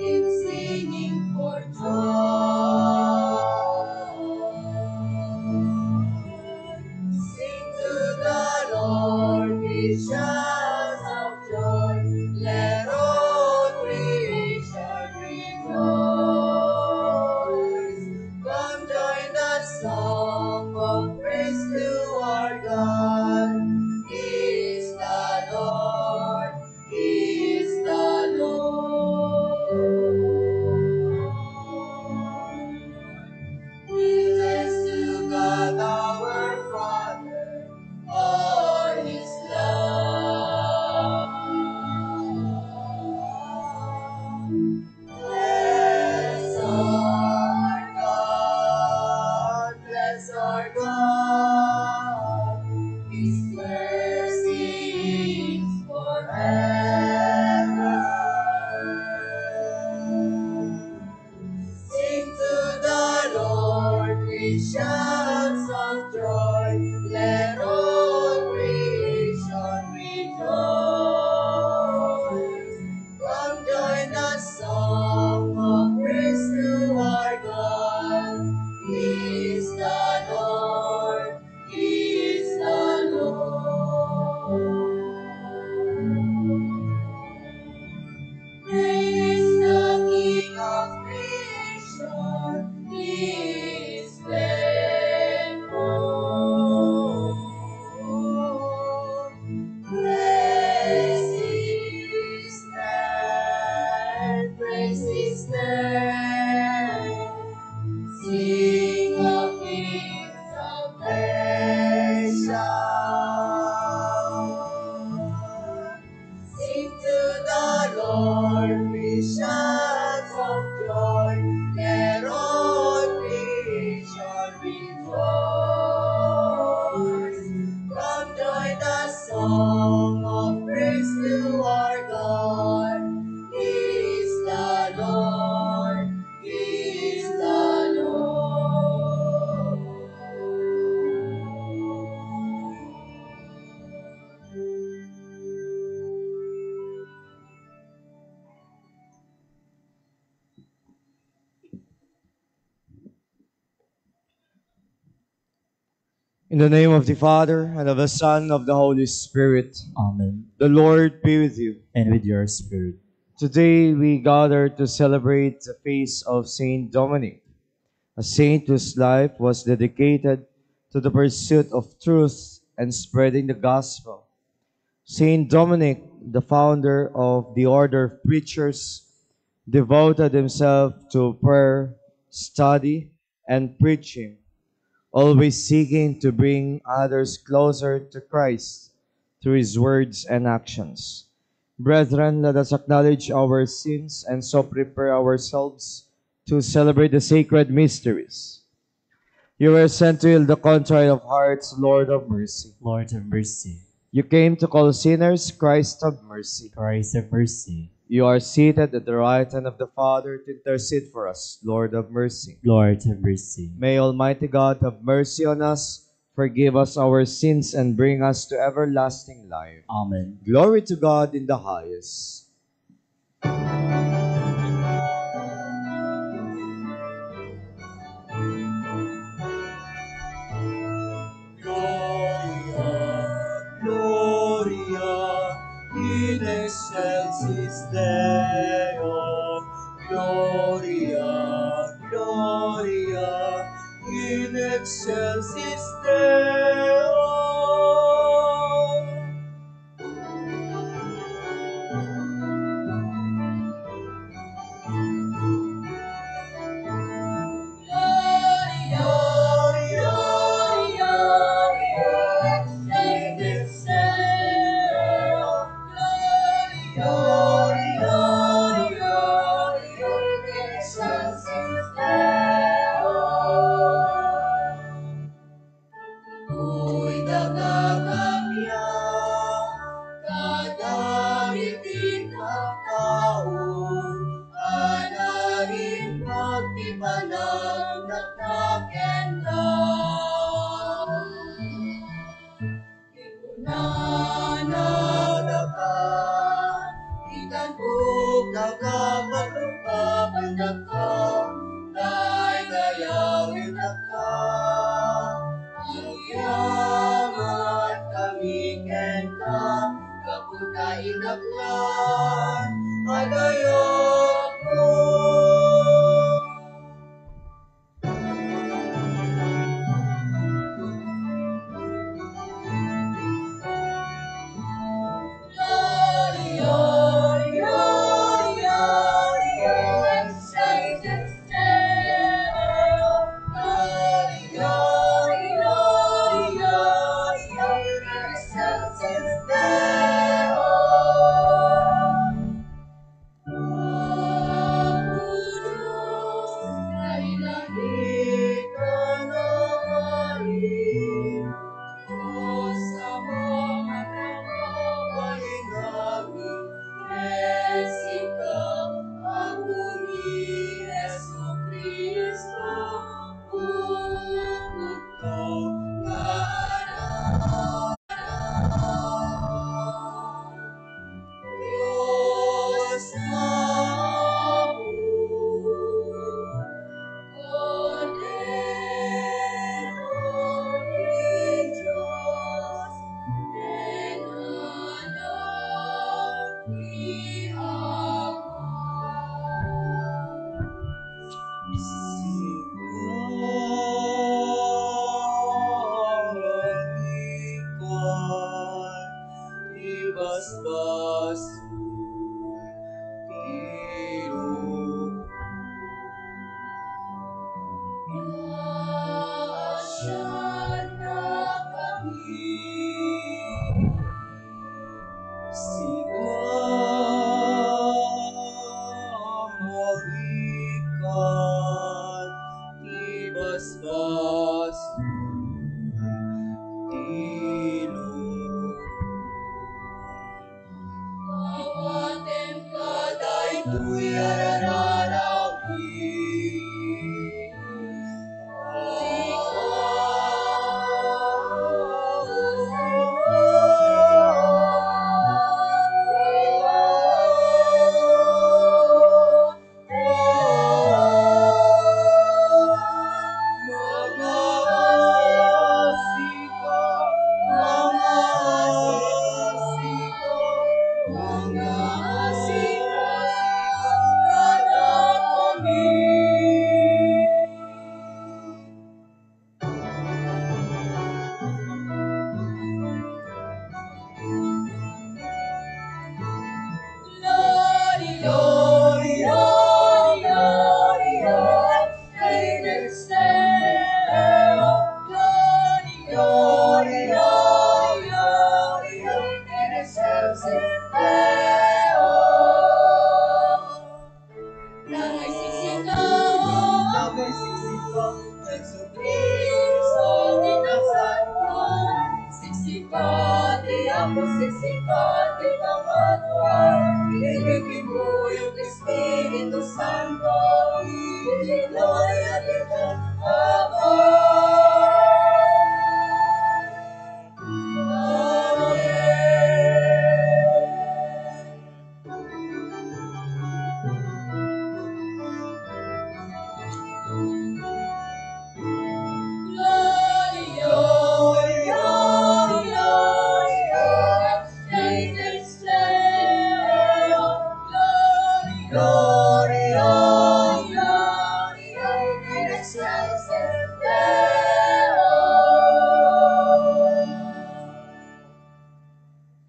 in singing for joy. Sing to the Lord with shouts of joy. Let all creation rejoice. Come join the song of praise to our God. He is the Lord. He is the Lord. Praise to God our Father, all His love. Bless our God, bless our God. His mercy is forever. Sing to the Lord with shouts of joy. Let all creation rejoice. Come join the song of praise to our God. He is the Lord. He is the Lord. Praise the King of creation. He is faithful. Praise His name. Praise His name. Sing of His salvation. Sing to the Lord with shouts of joy. Let all creation rejoice. Come join the song of praise to our God. He is the Lord. He is the Lord. In the name of the Father, and of the Son, and of the Holy Spirit. Amen. The Lord be with you. And with your spirit. Today we gather to celebrate the feast of Saint Dominic, a saint whose life was dedicated to the pursuit of truth and spreading the gospel. Saint Dominic, the founder of the order of preachers, devoted himself to prayer, study, and preaching, always seeking to bring others closer to Christ through his words and actions. Brethren, let us acknowledge our sins and so prepare ourselves to celebrate the sacred mysteries. You were sent to heal the contrite of hearts, Lord of mercy. Lord have mercy. You came to call sinners, Christ have mercy. Christ have mercy. You are seated at the right hand of the Father to intercede for us, Lord of mercy. Lord have mercy. May Almighty God have mercy on us, forgive us our sins, and bring us to everlasting life. Amen. Glory to God in the highest. Gloria, Gloria, in excelsis Deo. Gloria, Gloria, in excelsis Deo. Ikan buk kagak ka, dayawin ka. Ang yaman kami kenta, kaputain aklan, adayok mo.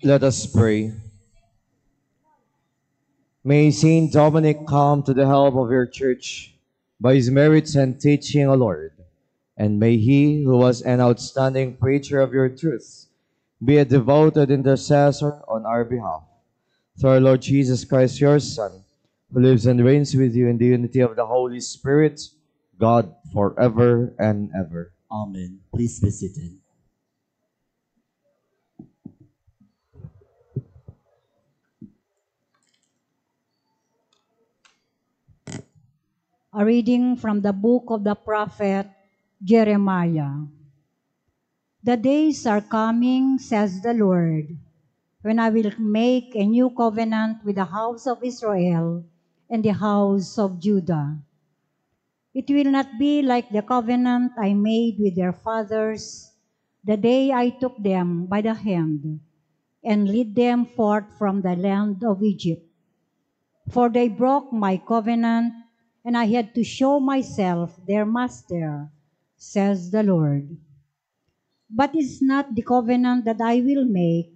Let us pray. May Saint Dominic come to the help of your church by his merits and teaching, O Lord. And may he, who was an outstanding preacher of your truth, be a devoted intercessor on our behalf. Through our Lord Jesus Christ, your Son, who lives and reigns with you in the unity of the Holy Spirit, God, forever and ever. Amen. Please be seated. A reading from the book of the prophet Jeremiah. The days are coming, says the Lord, when I will make a new covenant with the house of Israel and the house of Judah. It will not be like the covenant I made with their fathers the day I took them by the hand and led them forth from the land of Egypt. For they broke my covenant, and I had to show myself their master, says the Lord. But it is not the covenant that I will make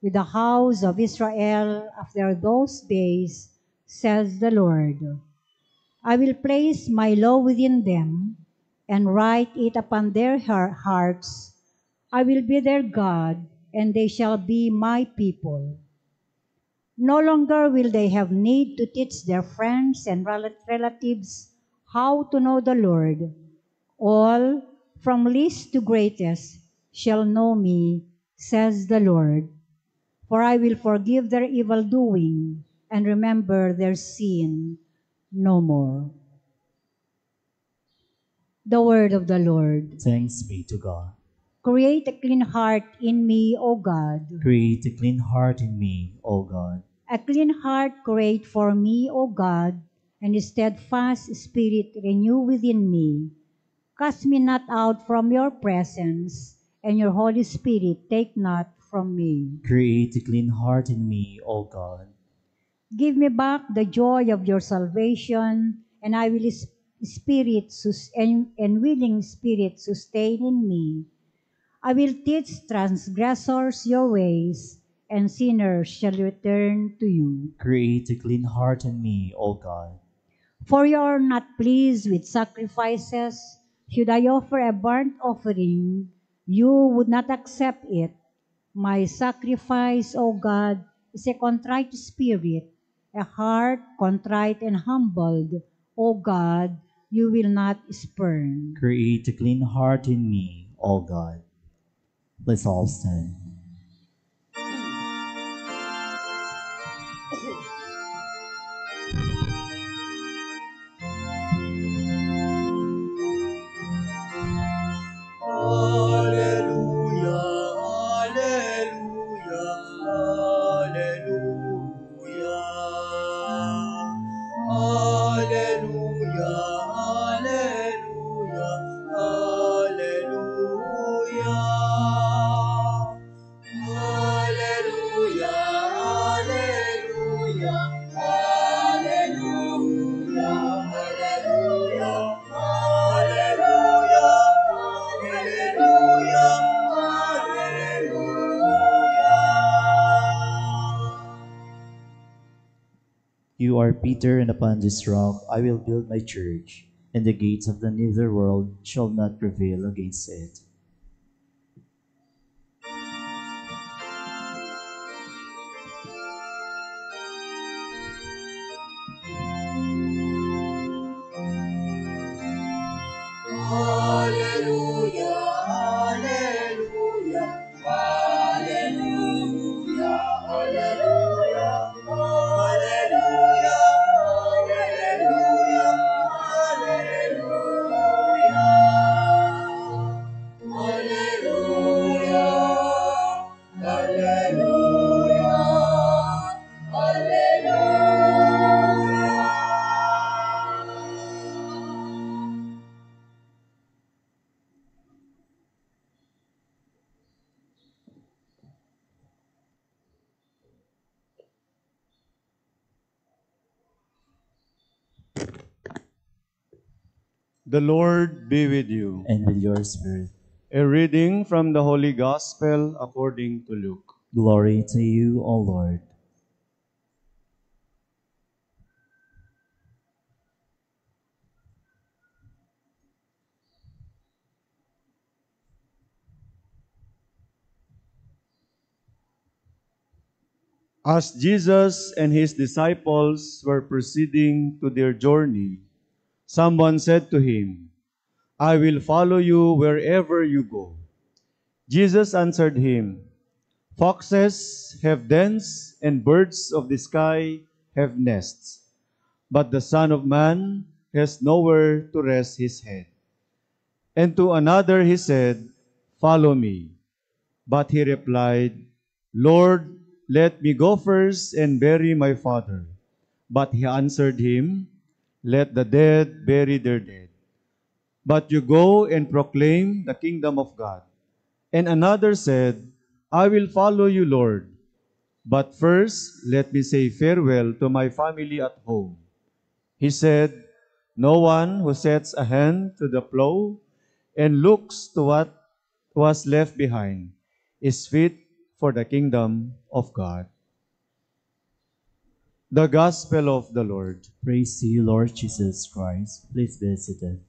with the house of Israel after those days, says the Lord. I will place my law within them and write it upon their hearts. I will be their God, and they shall be my people. No longer will they have need to teach their friends and relatives how to know the Lord. All, from least to greatest, shall know me, says the Lord. For I will forgive their evil doing and remember their sin no more. The word of the Lord. Thanks be to God. Create a clean heart in me, O God. Create a clean heart in me, O God. A clean heart create for me, O God, and a steadfast spirit renew within me. Cast me not out from your presence, and your Holy Spirit take not from me. Create a clean heart in me, O God. Give me back the joy of your salvation, and I will and willing spirit sustain in me. I will teach transgressors your ways, and sinners shall return to you. Create a clean heart in me, O God. For you are not pleased with sacrifices. Should I offer a burnt offering, you would not accept it. My sacrifice, O God, is a contrite spirit, a heart contrite and humbled. O God, you will not spurn. Create a clean heart in me, O God. Let's all stand. Hallelujah, hallelujah, hallelujah. Hallelujah, hallelujah, hallelujah. Hallelujah, hallelujah, hallelujah, hallelujah, hallelujah, hallelujah, hallelujah. You are Peter, and upon this rock I will build my church, and the gates of the nether world shall not prevail against it. Hallelujah, hallelujah, hallelujah, hallelujah, hallelujah, hallelujah, hallelujah, hallelujah, hallelujah. The Lord be with you. And with your spirit. A reading from the Holy Gospel according to Luke. Glory to you, O Lord. As Jesus and his disciples were proceeding to their journey, someone said to him, "I will follow you wherever you go." Jesus answered him, "Foxes have dens and birds of the sky have nests, but the Son of Man has nowhere to rest his head." And to another he said, "Follow me." But he replied, "Lord, let me go first and bury my father." But he answered him, Let the dead bury their dead. But you go and proclaim the kingdom of God. And another said, I will follow you, Lord. But first, let me say farewell to my family at home. He said, No one who sets a hand to the plow and looks to what was left behind is fit for the kingdom of God. The Gospel of the Lord. Praise to you, Lord Jesus Christ. Please be seated.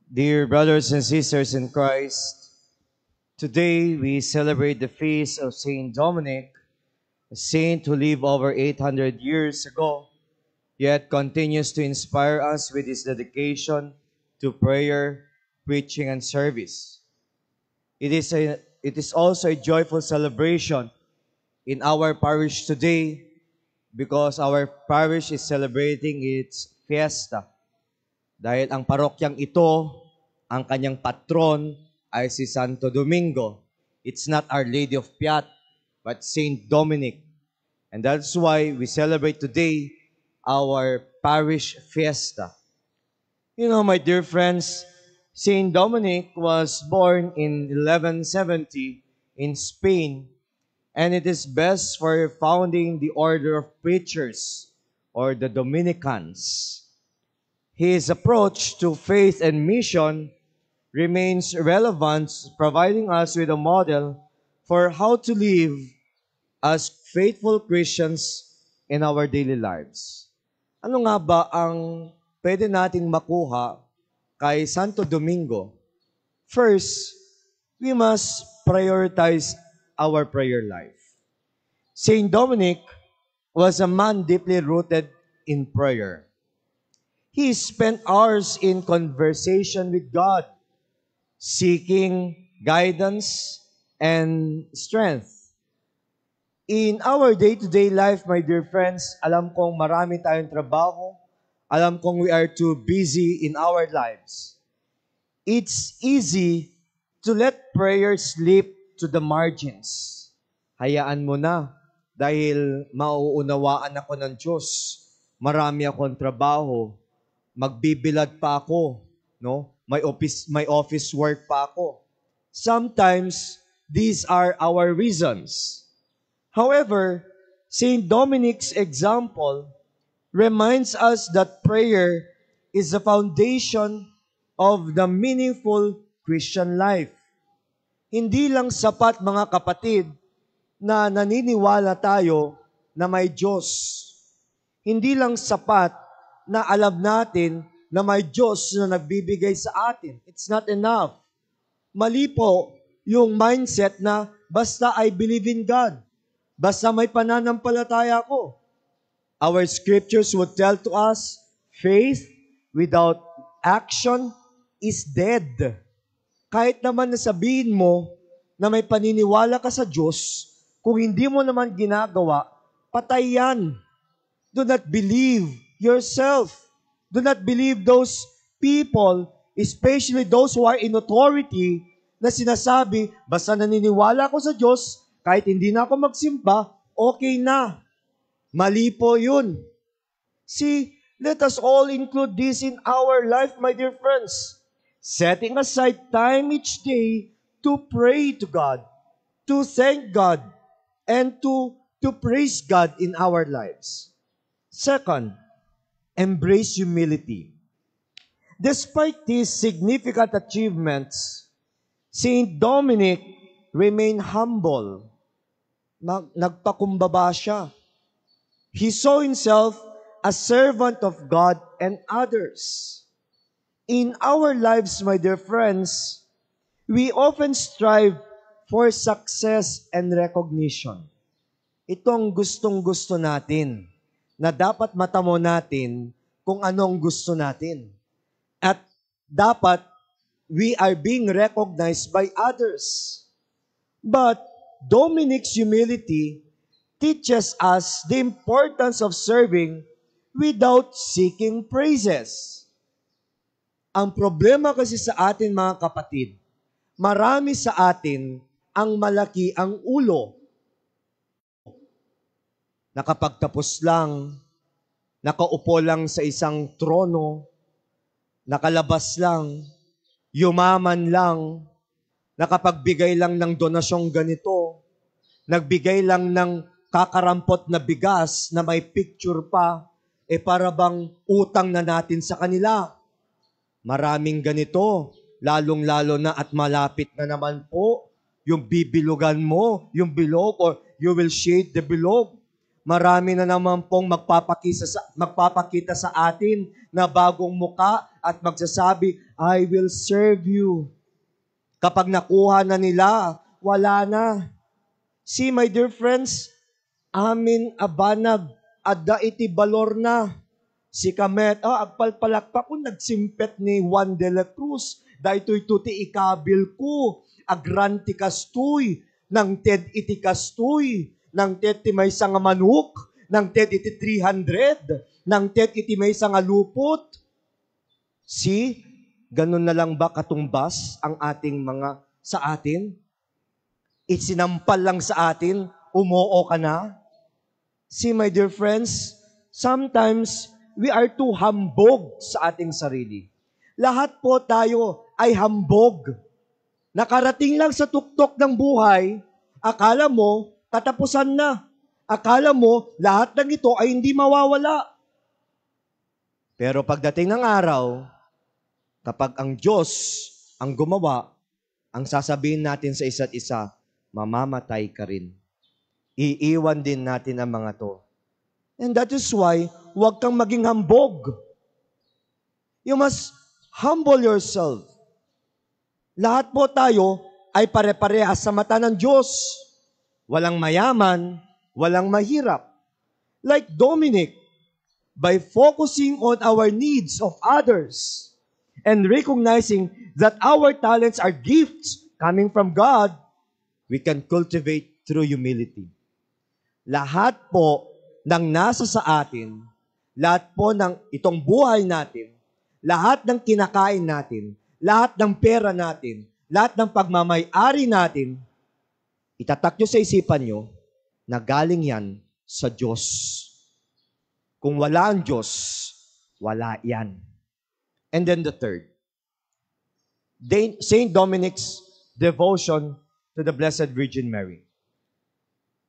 Dear brothers and sisters in Christ, today we celebrate the feast of Saint Dominic, a saint who lived over 800 years ago, yet continues to inspire us with his dedication to prayer, preaching, and service. It is also a joyful celebration in our parish today because our parish is celebrating its fiesta. Dahil ang parokyang ito, ang kanyang patron ay si Santo Domingo. It's not Our Lady of Piat, but Saint Dominic. And that's why we celebrate today our parish fiesta. You know, my dear friends, Saint Dominic was born in 1170 in Spain, and it is best for founding the order of preachers or the Dominicans. His approach to faith and mission remains relevant, providing us with a model for how to live as faithful Christians in our daily lives. Ano nga ba ang pwede nating makuha kay Santo Domingo? First, we must prioritize our prayer life. Saint Dominic was a man deeply rooted in prayer. He spent hours in conversation with God, seeking guidance and strength. In our day-to-day life, my dear friends, alam kong marami tayong trabaho. Alam kong we are too busy in our lives. It's easy to let prayer slip to the margins. Hayaan mo na dahil mauunawaan ako ng Diyos. Marami akong trabaho. Magbibilad pa ako, no? May office work pa ako. Sometimes these are our reasons. However, Saint Dominic's example reminds us that prayer is the foundation of the meaningful Christian life. Hindi lang sapat, mga kapatid, na naniniwala tayo na may Diyos. Hindi lang sapat na alam natin na may Diyos na nagbibigay sa atin. It's not enough. Mali po yung mindset na basta I believe in God. Basta may pananampalataya ako. Our scriptures would tell to us, faith without action is dead. Kahit naman nasabihin mo na may paniniwala ka sa Diyos, kung hindi mo naman ginagawa, patay yan. Do not believe yourself. Do not believe those people, especially those who are in authority, na sinasabi, basta naniniwala ako sa Diyos, kahit hindi na ako magsimba, okay na. Mali po yun. See, let us all include this in our life, my dear friends. Setting aside time each day to pray to God, to thank God, and to praise God in our lives. Second, embrace humility. Despite these significant achievements, Saint Dominic remained humble. Nagpakumbaba siya. He saw himself a servant of God and others. In our lives, my dear friends, we often strive for success and recognition. Itong gustong-gusto natin, na dapat matamo natin kung anong gusto natin. At dapat we are being recognized by others. But Dominic's humility teaches us the importance of serving without seeking praises. Ang problema kasi sa atin mga kapatid, marami sa atin ang malaki ang ulo. Nakapagtapos lang, nakaupo lang sa isang trono, nakalabas lang, yumaman lang, nakapagbigay lang ng donasyong ganito, nagbigay lang ng kakarampot na bigas na may picture pa, para bang utang na natin sa kanila. Maraming ganito, lalong-lalo na at malapit na naman po, yung bibilugan mo, yung bilog, or you will shade the bilog. Marami na naman pong magpapakita sa atin na bagong muka at magsasabi, I will serve you. Kapag nakuha na nila, wala na. See, my dear friends, amin abanag, adda iti balor na. Si Kamet, agpalpalakpak ko, nagsimpet ni Juan de la Cruz. Dahito'y tuti ikabil ko, agranti kastoy, nang ted iti kastoy, nang ted ti may nga manok, nang ted iti 300, nang ted iti may nga lupot. See, ganun na lang ba katumbas ang ating mga sa atin? Isinampal lang sa atin, umoo ka na? See, my dear friends, sometimes we are too hambog sa ating sarili. Lahat po tayo ay hambog. Nakarating lang sa tuktok ng buhay, akala mo, katapusan na. Akala mo, lahat ng ito ay hindi mawawala. Pero pagdating ng araw, kapag ang Diyos ang gumawa, ang sasabihin natin sa isa't isa, mamamatay ka rin. Iiwan din natin ang mga to. And that is why, huwag kang maging hambog. You must humble yourself. Lahat po tayo ay pare-parehas sa mata ng Diyos. Walang mayaman, walang mahirap. Like Dominic, by focusing on our needs of others and recognizing that our talents are gifts coming from God, we can cultivate through humility. Lahat po ng nasa sa atin, lahat po ng itong buhay natin, lahat ng kinakain natin, lahat ng pera natin, lahat ng pagmamay-ari natin, itatak nyo sa isipan nyo na galing yan sa Diyos. Kung wala ang Diyos, wala yan. And then the third, Saint Dominic's devotion to the Blessed Virgin Mary.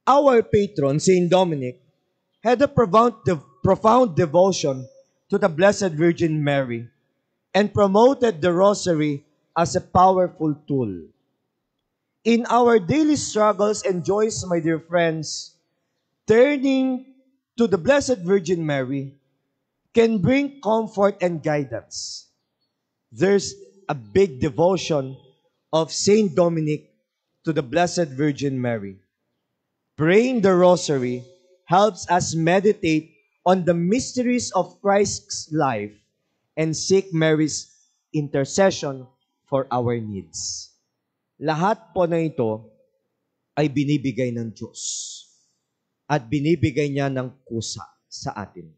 Our patron, Saint Dominic, had a profound devotion to the Blessed Virgin Mary and promoted the Rosary as a powerful tool. In our daily struggles and joys, my dear friends, turning to the Blessed Virgin Mary can bring comfort and guidance. There's a big devotion of Saint Dominic to the Blessed Virgin Mary. Praying the Rosary helps us meditate on the mysteries of Christ's life and seek Mary's intercession for our needs. Lahat po na ito ay binibigay ng Diyos at binibigay niya ng kusa sa atin.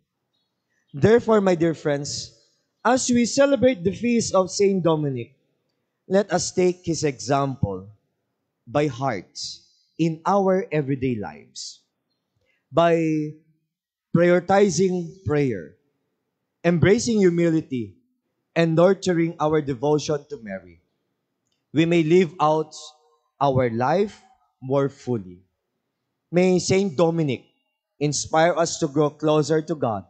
Therefore, my dear friends, as we celebrate the feast of Saint Dominic, let us take his example by heart in our everyday lives. By prioritizing prayer, embracing humility, and nurturing our devotion to Mary, we may live out our life more fully. May Saint Dominic inspire us to grow closer to God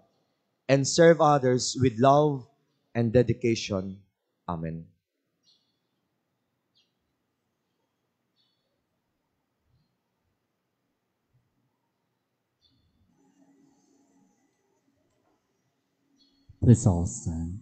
and serve others with love and dedication. Amen. Please all stand.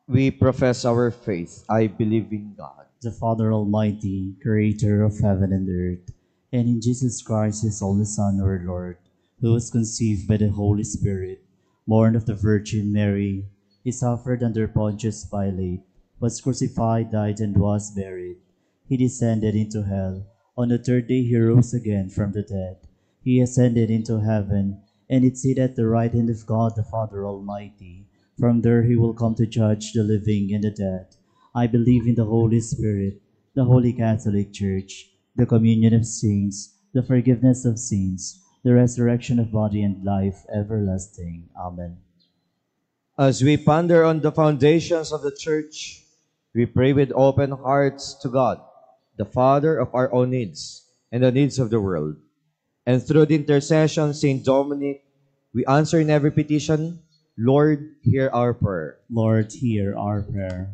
We profess our faith. I believe in God, The Father Almighty, creator of heaven and earth, and in Jesus Christ, his only Son, our Lord, who was conceived by the Holy Spirit, born of the Virgin Mary, he suffered under Pontius Pilate, was crucified, died, and was buried. He descended into hell. On the third day he rose again from the dead. He ascended into heaven, and is seated at the right hand of God the Father Almighty. From there he will come to judge the living and the dead. I believe in the Holy Spirit, the Holy Catholic Church, the communion of saints, the forgiveness of sins, the resurrection of body and life everlasting. Amen. As we ponder on the foundations of the Church, we pray with open hearts to God, the Father of our own needs and the needs of the world. And through the intercession of Saint Dominic, we answer in every petition, Lord, hear our prayer. Lord, hear our prayer.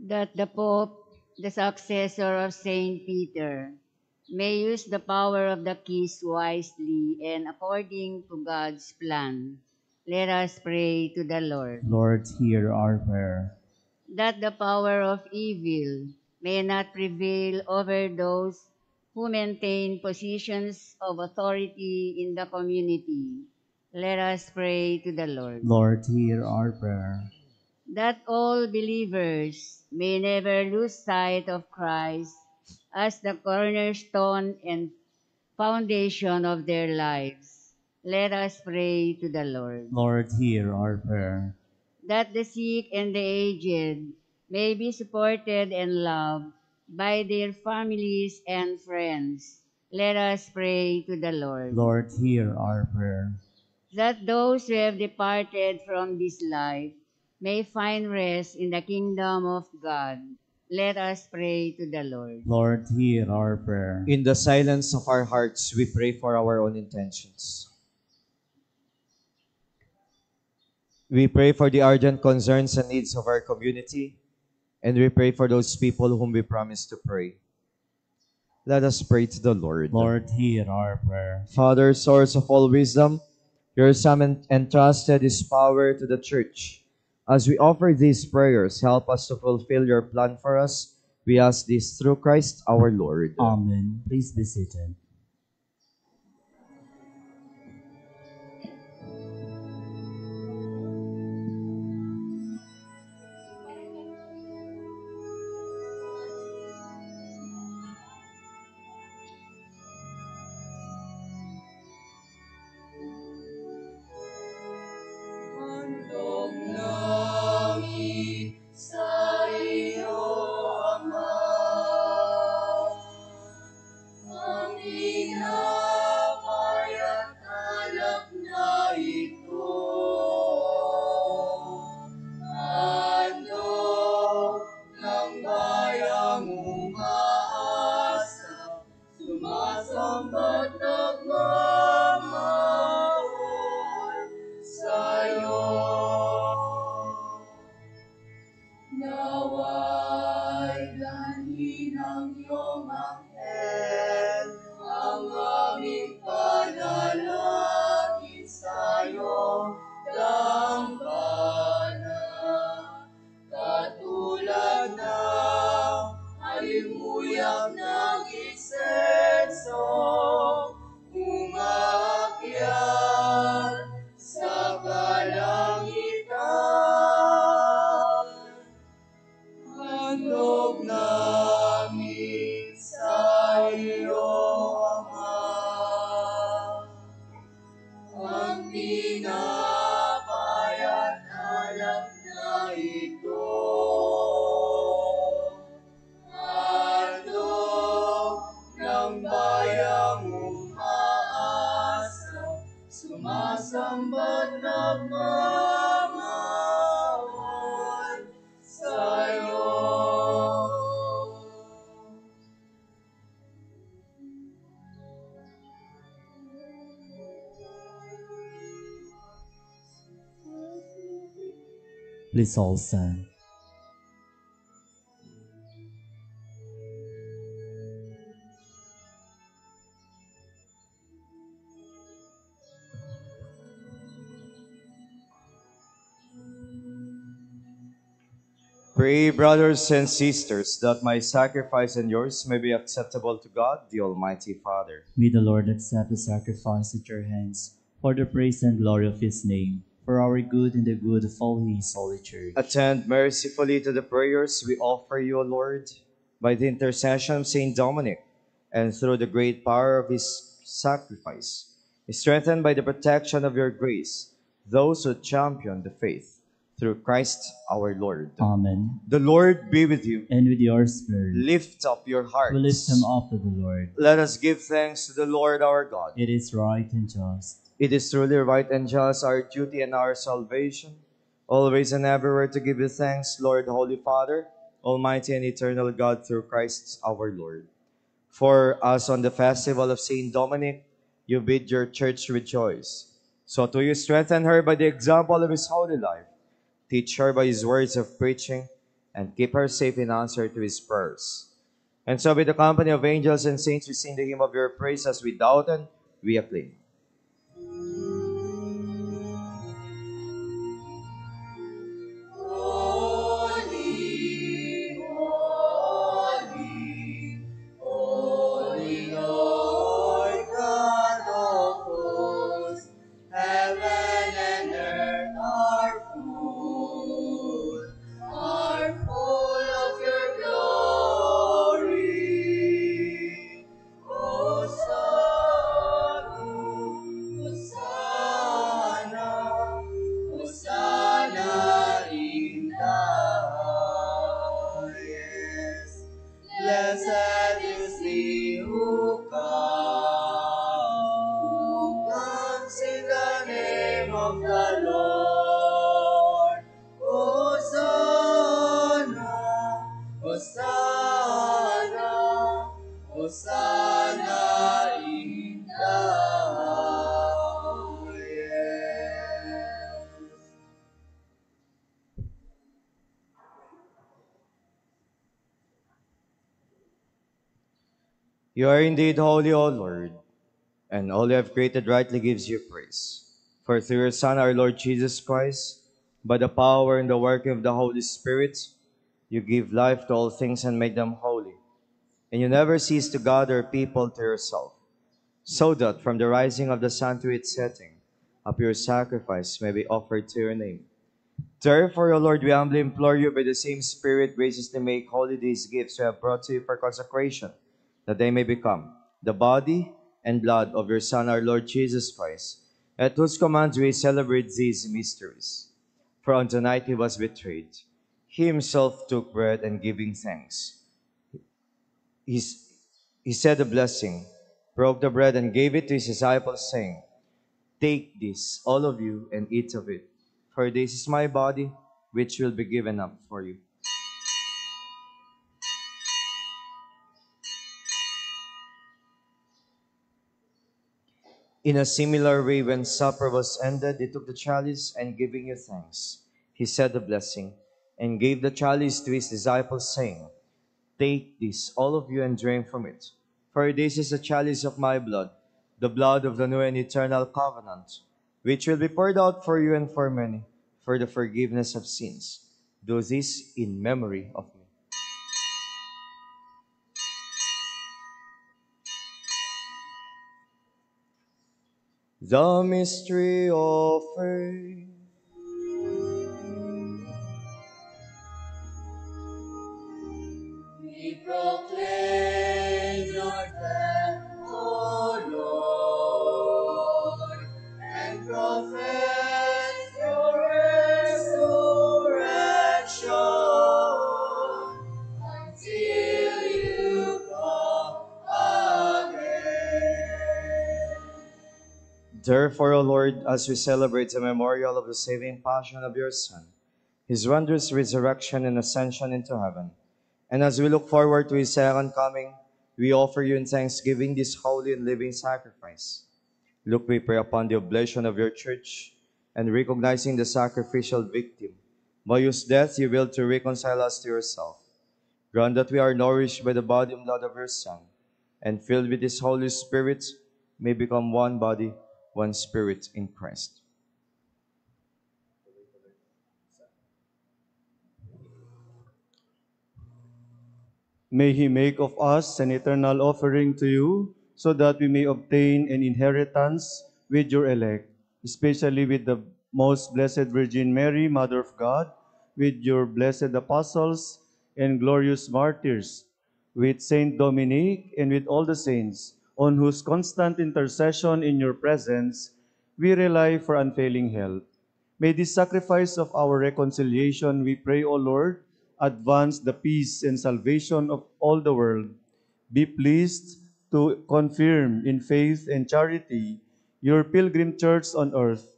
That the Pope, the successor of Saint Peter, may use the power of the keys wisely and according to God's plan. Let us pray to the Lord. Lord, hear our prayer. That the power of evil may not prevail over those who maintain positions of authority in the community. Let us pray to the Lord. Lord, hear our prayer. That all believers may never lose sight of Christ as the cornerstone and foundation of their lives. Let us pray to the Lord. Lord, hear our prayer. That the sick and the aged may be supported and loved by their families and friends. Let us pray to the Lord. Lord, hear our prayer. That those who have departed from this life may find rest in the kingdom of God. Let us pray to the Lord. Lord, hear our prayer. In the silence of our hearts, we pray for our own intentions. We pray for the urgent concerns and needs of our community, and we pray for those people whom we promise to pray. Let us pray to the Lord. Lord, hear our prayer. Father, source of all wisdom, your Son entrusted his power to the Church. As we offer these prayers, help us to fulfill your plan for us. We ask this through Christ our Lord. Amen. Please be seated. Handog namin sa iyo, Ama, ang inapay at alak na ito. Handog ng bayang umaasa, sumasamba't nagmamahal sa'yo. Nawa'y dalhin ng iyong anghel ang aming panalangin sa'yo, dambana. Katulad ng halimuyak ng insenso, umaakyat sa kalangitan. Handog namin sa iyo, Ama, ang tinapay at alak na ito. Handog ng bayang umaasa, sumasamba't nagmamahal sa'yo. Please all stand. Pray, brothers and sisters, that my sacrifice and yours may be acceptable to God, the Almighty Father. May the Lord accept the sacrifice at your hands for the praise and glory of his name, for our good and the good of all his holy church. Attend mercifully to the prayers we offer you, O Lord. by the intercession of Saint Dominic, and through the great power of his sacrifice, strengthened by the protection of your grace, those who champion the faith, through Christ our Lord. Amen. The Lord be with you. And with your spirit, Lift up your hearts. we lift them up to the Lord. Let us give thanks to the Lord our God. It is right and just. It is truly right and just, our duty and our salvation, always and everywhere to give you thanks, Lord, Holy Father, Almighty and eternal God, through Christ our Lord. For us on the festival of Saint Dominic, you bid your church rejoice. So to you strengthen her by the example of his holy life. Teach her by his words of preaching, and keep her safe in answer to his prayers. And so with the company of angels and saints, we sing the hymn of your praise as we doubt and we acclaim. Holy, holy, holy Lord God of hosts, heaven and earth are full of your glory. Hosanna, Hosanna, Hosanna in the highest. Blessed is he who comes in the name of the Lord. Hosanna, Hosanna, Hosanna in the highest. You are indeed holy, O Lord, and all you have created rightly gives you praise. For through your Son, our Lord Jesus Christ, by the power and the working of the Holy Spirit, you give life to all things and make them holy. And you never cease to gather people to yourself, so that from the rising of the sun to its setting, a pure sacrifice may be offered to your name. Therefore, O Lord, we humbly implore you by the same Spirit graciously make holy these gifts we have brought to you for consecration, that they may become the body and blood of your Son, our Lord Jesus Christ, at whose commands we celebrate these mysteries. For on tonight he was betrayed. He himself took bread and giving thanks. He said a blessing, broke the bread and gave it to his disciples, saying, "Take this, all of you, and eat of it, for this is my body, which will be given up for you." In a similar way, when supper was ended, he took the chalice, and giving you thanks, he said a blessing, and gave the chalice to his disciples, saying, "Take this, all of you, and drink from it. For this is the chalice of my blood, the blood of the new and eternal covenant, which will be poured out for you and for many, for the forgiveness of sins. Do this in memory of me." The mystery of faith. We proclaim your death, O Lord, and profess your resurrection until you come again. Therefore, O Lord, as we celebrate the memorial of the saving passion of your Son, his wondrous resurrection and ascension into heaven, and as we look forward to his second coming, we offer you in thanksgiving this holy and living sacrifice. Look, we pray, upon the oblation of your church, and recognizing the sacrificial victim, by whose death you will to reconcile us to yourself. Grant that we are nourished by the body and blood of your Son, and filled with his Holy Spirit, may become one body, one spirit in Christ. May he make of us an eternal offering to you, so that we may obtain an inheritance with your elect, especially with the most blessed Virgin Mary, Mother of God, with your blessed apostles and glorious martyrs, with Saint Dominic, and with all the saints, on whose constant intercession in your presence we rely for unfailing help. May this sacrifice of our reconciliation, we pray, O Lord, advance the peace and salvation of all the world. Be pleased to confirm in faith and charity your pilgrim church on earth,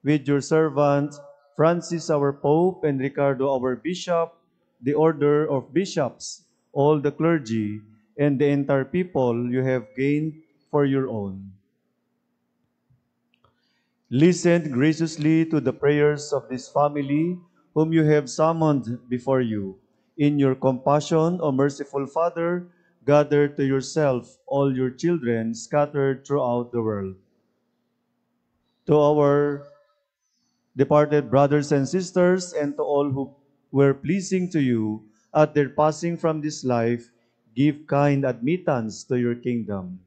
with your servant Francis our Pope and Ricardo our Bishop, the order of bishops, all the clergy, and the entire people you have gained for your own. Listen graciously to the prayers of this family whom you have summoned before you. In your compassion, O merciful Father, gather to yourself all your children scattered throughout the world. To our departed brothers and sisters, and to all who were pleasing to you at their passing from this life, give kind admittance to your kingdom.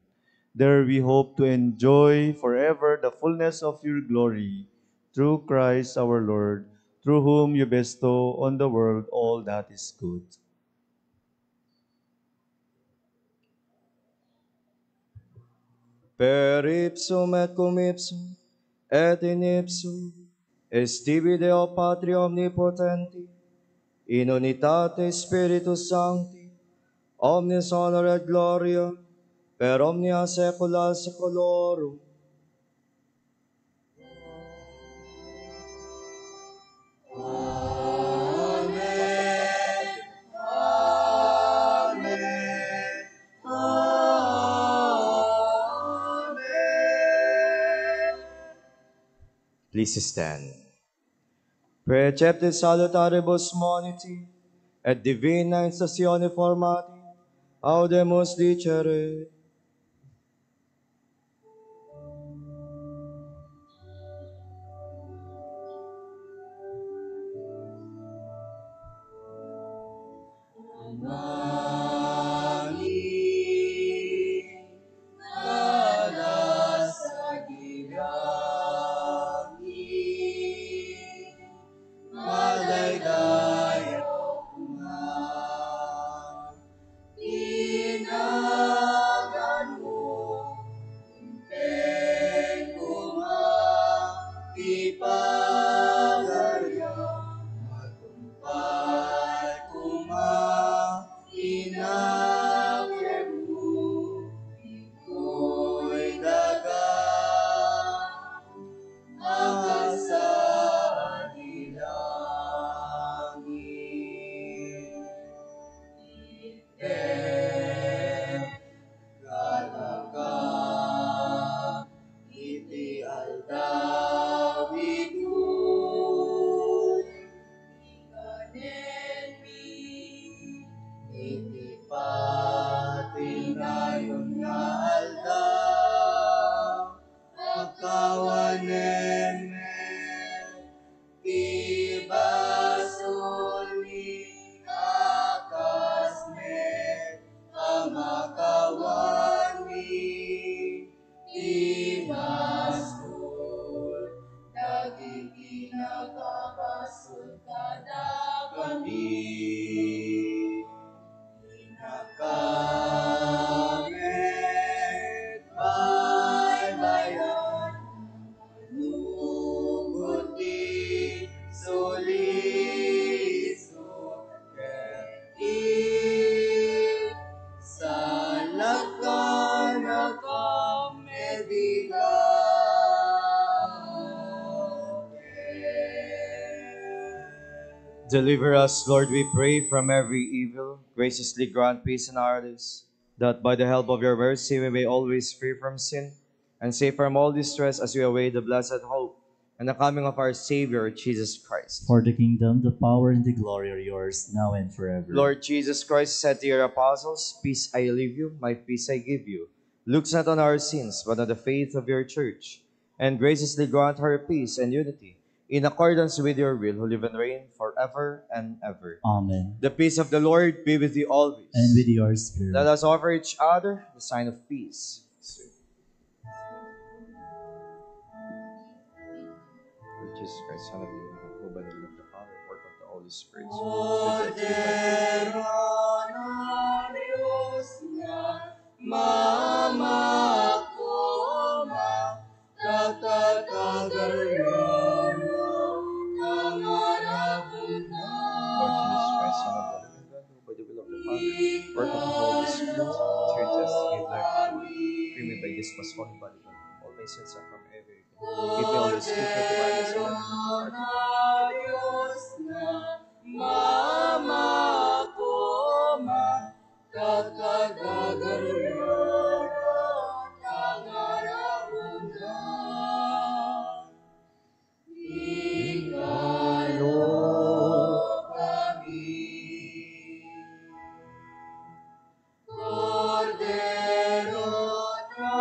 There we hope to enjoy forever the fullness of your glory, through Christ our Lord, through whom you bestow on the world all that is good. Per ipsum et cum ipsum, et in ipsum, estibi Deo Patri Omnipotenti, in unitate Spiritus Sancti, omnis honor et gloria, per omnia saecula saeculorum. Please stand. Precepte salutaribus moniti, et divina instatione formati, audemus dicere. Deliver us, Lord, we pray, from every evil. Graciously grant peace in our lives, that by the help of your mercy we may always free from sin and safe from all distress as we await the blessed hope and the coming of our Savior, Jesus Christ. For the kingdom, the power, and the glory are yours, now and forever. Lord Jesus Christ said to your apostles, "Peace I leave you, my peace I give you. Look not on our sins, but on the faith of your church, and graciously grant her peace and unity, in accordance with your will, who live and reign forever and ever." Amen. The peace of the Lord be with you always. And with your spirit. Let us offer each other the sign of peace. Lord Jesus Christ, Son of God, who by the will of the Father, work of the Holy Spirit. Mama koma tatatagaryan pangarapon na. Lord Jesus Christ, Son of the living God, who by the will of the Father, work of the Holy Spirit, through investigate life to the world, free me by this most holy body, Lord, from all my sins and from every evil. Give me always keep me to my life, and let me not depart from thee. Diyos na Mama koma tatatagaryan pangarapon na. Ikalo kami, Cordero na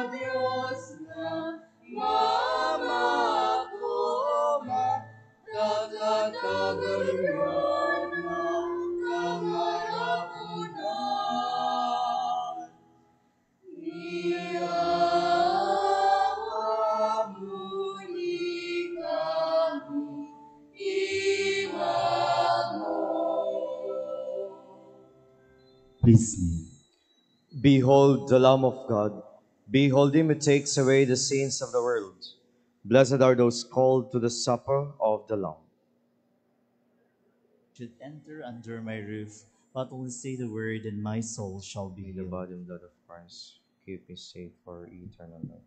Diyos na Mama koma tatatagaryan pangarapunan. Iyawa muli kami, iwag mo. Please kneel. Behold the Lamb of God. Behold him who takes away the sins of the world. Blessed are those called to the supper of the Lamb. Should enter under my roof, but only say the word, and my soul shall be In the healed. body and blood of Christ, keep me safe for eternal life.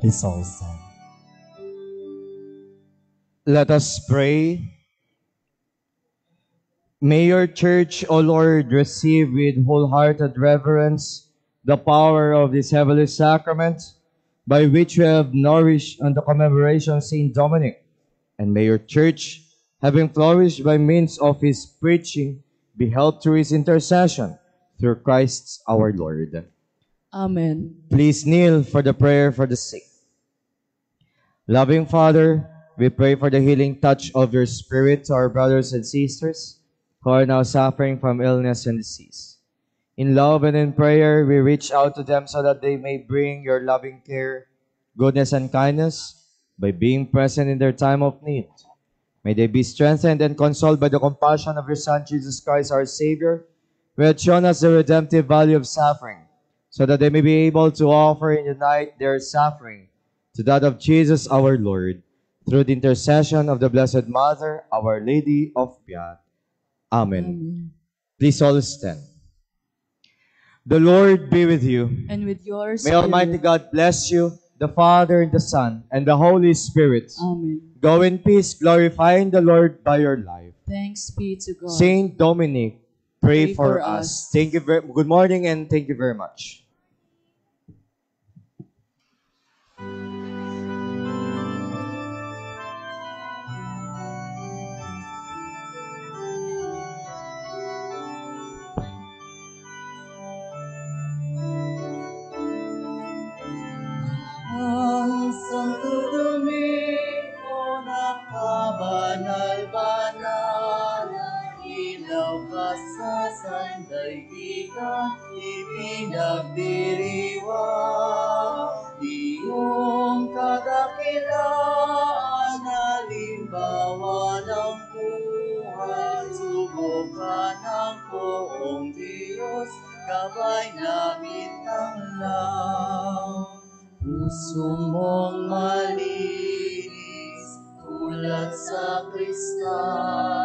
Please all stand. Let us pray. May your church, O Lord, receive with wholehearted reverence the power of this heavenly sacrament, by which we have nourished on the commemoration of Saint Dominic. And may your church, having flourished by means of his preaching, be helped through his intercession, through Christ our Lord. Amen. Please kneel for the prayer for the sick. Loving Father, we pray for the healing touch of your Spirit to our brothers and sisters who are now suffering from illness and disease. In love and in prayer, we reach out to them so that they may bring your loving care, goodness, and kindness by being present in their time of need. May they be strengthened and consoled by the compassion of your Son, Jesus Christ, our Savior, who had shown us the redemptive value of suffering, so that they may be able to offer and unite their suffering to that of Jesus our Lord, through the intercession of the Blessed Mother, Our Lady of Piat. Amen. Please all stand. The Lord be with you. And with your May spirit. Almighty God bless you, the Father, the Son, and the Holy Spirit. Amen. Go in peace, glorifying the Lord by your life. Thanks be to God. Saint Dominic, pray Pray for for us. us. Thank you good morning and thank you very much. Ang Santo Domingo nakabanal-banal, ilaw ka sa sandaigdigan, ipinagdiriwang. Iyong kadakilaan, halimbawa ng buhay, subukan ng buong Diyos, gabay namin tanglaw. Puso mong malinis, tulad sa kristal,